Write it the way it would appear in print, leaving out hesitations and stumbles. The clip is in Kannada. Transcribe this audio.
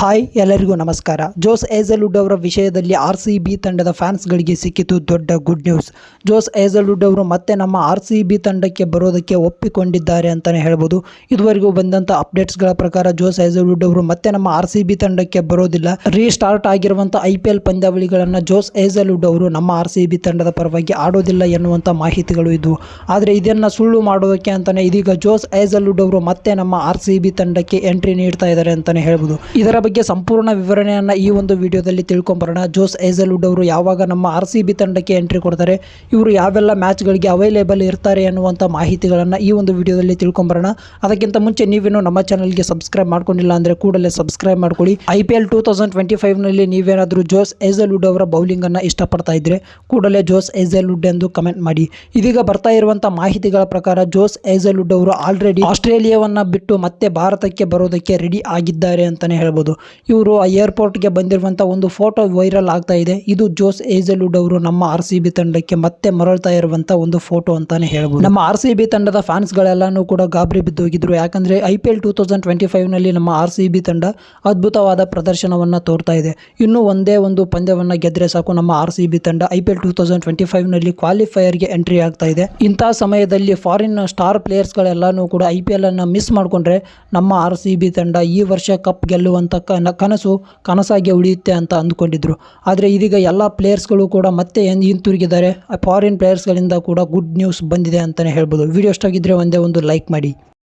ಹಾಯ್ ಎಲ್ಲರಿಗೂ ನಮಸ್ಕಾರ. ಜೋಸ್ ಹೇಜಲ್ವುಡ್ ಅವರ ವಿಷಯದಲ್ಲಿ RCB ತಂಡದ ಫ್ಯಾನ್ಸ್ಗಳಿಗೆ ಸಿಕ್ಕಿತು ದೊಡ್ಡ ಗುಡ್ ನ್ಯೂಸ್. ಜೋಸ್ ಹೇಜಲ್ವುಡ್ ಅವರು ಮತ್ತೆ ನಮ್ಮ RCB ತಂಡಕ್ಕೆ ಬರೋದಕ್ಕೆ ಒಪ್ಪಿಕೊಂಡಿದ್ದಾರೆ ಅಂತಲೇ ಹೇಳ್ಬೋದು. ಇದುವರೆಗೂ ಬಂದಂಥ ಅಪ್ಡೇಟ್ಸ್ಗಳ ಪ್ರಕಾರ ಜೋಸ್ ಹೇಜಲ್ವುಡ್ ಅವರು ಮತ್ತೆ ನಮ್ಮ RCB ತಂಡಕ್ಕೆ ಬರೋದಿಲ್ಲ. ರೀಸ್ಟಾರ್ಟ್ ಆಗಿರುವಂಥ IPL ಪಂದ್ಯಾವಳಿಗಳನ್ನು ಜೋಸ್ ಹೇಜಲ್ವುಡ್ ಅವರು ನಮ್ಮ RCB ತಂಡದ ಪರವಾಗಿ ಆಡೋದಿಲ್ಲ ಎನ್ನುವಂಥ ಮಾಹಿತಿಗಳು ಇದ್ವು. ಆದರೆ ಇದನ್ನು ಸುಳ್ಳು ಮಾಡೋದಕ್ಕೆ ಅಂತಲೇ ಇದೀಗ ಜೋಸ್ ಹೇಜಲ್ವುಡ್ ಅವರು ಮತ್ತೆ ನಮ್ಮ RCB ತಂಡಕ್ಕೆ ಎಂಟ್ರಿ ನೀಡ್ತಾ ಇದ್ದಾರೆ ಅಂತಲೇ ಹೇಳ್ಬೋದು. ಇದರ ಬಗ್ಗೆ ಸಂಪೂರ್ಣ ವಿವರಣೆಯನ್ನು ಈ ಒಂದು ವಿಡಿಯೋದಲ್ಲಿ ತಿಳ್ಕೊಂಬರೋಣ. ಜೋಸ್ ಹೇಜಲ್ವುಡ್ ಅವರು ಯಾವಾಗ ನಮ್ಮ RCB ತಂಡಕ್ಕೆ ಎಂಟ್ರಿ ಕೊಡ್ತಾರೆ, ಇವರು ಯಾವೆಲ್ಲ ಮ್ಯಾಚ್ಗಳಿಗೆ ಅವೈಲೇಬಲ್ ಇರ್ತಾರೆ ಅನ್ನುವಂಥ ಮಾಹಿತಿಗಳನ್ನು ಈ ಒಂದು ವಿಡಿಯೋದಲ್ಲಿ ತಿಳ್ಕೊಂಬರೋಣ. ಅದಕ್ಕಿಂತ ಮುಂಚೆ ನೀವೇನು ನಮ್ಮ ಚಾನಲ್ಗೆ ಸಬ್ಸ್ಕ್ರೈಬ್ ಮಾಡ್ಕೊಂಡಿಲ್ಲ ಅಂದರೆ ಕೂಡಲೇ ಸಬ್ಸ್ಕ್ರೈಬ್ ಮಾಡ್ಕೊಳ್ಳಿ. IPL 2025ನಲ್ಲಿ ನೀವೇನಾದರೂ ಜೋಸ್ ಹೇಜಲ್ವುಡ್ ಅವರ ಬೌಲಿಂಗನ್ನು ಇಷ್ಟಪಡ್ತಾ ಇದ್ದರೆ ಕೂಡಲೇ ಜೋಸ್ ಹೇಜಲ್ವುಡ್ ಎಂದು ಕಮೆಂಟ್ ಮಾಡಿ. ಇದೀಗ ಬರ್ತಾ ಇರುವಂಥ ಮಾಹಿತಿಗಳ ಪ್ರಕಾರ ಜೋಸ್ ಹೇಜಲ್ವುಡ್ ಅವರು ಆಲ್ರೆಡಿ ಆಸ್ಟ್ರೇಲಿಯಾವನ್ನು ಬಿಟ್ಟು ಮತ್ತೆ ಭಾರತಕ್ಕೆ ಬರೋದಕ್ಕೆ ರೆಡಿ ಆಗಿದ್ದಾರೆ ಅಂತಲೇ ಹೇಳ್ಬೋದು. ಇವರು ಆ ಏರ್ಪೋರ್ಟ್ಗೆ ಬಂದಿರುವಂಥ ಒಂದು ಫೋಟೋ ವೈರಲ್ ಆಗ್ತಾ ಇದೆ. ಇದು ಜೋಸ್ ಹೇಜಲ್ವುಡ್ ಅವರು ನಮ್ಮ RCB ತಂಡಕ್ಕೆ ಮತ್ತೆ ಮರಳ್ತಾ ಇರುವಂಥ ಒಂದು ಫೋಟೋ ಅಂತಾನೆ ಹೇಳ್ಬೋದು. ನಮ್ಮ RCB ತಂಡದ ಫ್ಯಾನ್ಸ್ಗಳೆಲ್ಲನೂ ಕೂಡ ಗಾಬರಿ ಬಿದ್ದೋಗಿದ್ರು. ಯಾಕಂದರೆ IPL 2025ನಲ್ಲಿ ನಮ್ಮ RCB ತಂಡ ಅದ್ಭುತವಾದ ಪ್ರದರ್ಶನವನ್ನು ತೋರ್ತಾ ಇದೆ. ಇನ್ನೂ ಒಂದೇ ಒಂದು ಪಂದ್ಯವನ್ನು ಗೆದ್ದರೆ ಸಾಕು ನಮ್ಮ RCB ತಂಡ IPL 2025ನಲ್ಲಿ ಕ್ವಾಲಿಫೈಯರ್ಗೆ ಎಂಟ್ರಿ ಆಗ್ತಾ ಇದೆ. ಇಂಥ ಸಮಯದಲ್ಲಿ ಫಾರಿನ್ ಸ್ಟಾರ್ ಪ್ಲೇಯರ್ಸ್ಗಳೆಲ್ಲನೂ ಕೂಡ IPL ಅನ್ನು ಮಿಸ್ ಮಾಡಿಕೊಂಡ್ರೆ ನಮ್ಮ RCB ತಂಡ ಈ ವರ್ಷ ಕಪ್ ಗೆಲ್ಲುವಂಥ ಕನಸಾಗಿ ಉಳಿಯುತ್ತೆ ಅಂತ ಅಂದ್ಕೊಂಡಿದ್ರು. ಆದರೆ ಇದೀಗ ಎಲ್ಲ ಪ್ಲೇಯರ್ಸ್ಗಳು ಕೂಡ ಮತ್ತೆ ಹಿಂತಿರುಗಿದ್ದಾರೆ. ಫಾರಿನ್ ಪ್ಲೇಯರ್ಸ್ಗಳಿಂದ ಕೂಡ ಗುಡ್ ನ್ಯೂಸ್ ಬಂದಿದೆ ಅಂತಲೇ ಹೇಳ್ಬೋದು. ವಿಡಿಯೋ ಇಷ್ಟ ಆಗಿದ್ದರೆ ಒಂದೇ ಒಂದು ಲೈಕ್ ಮಾಡಿ.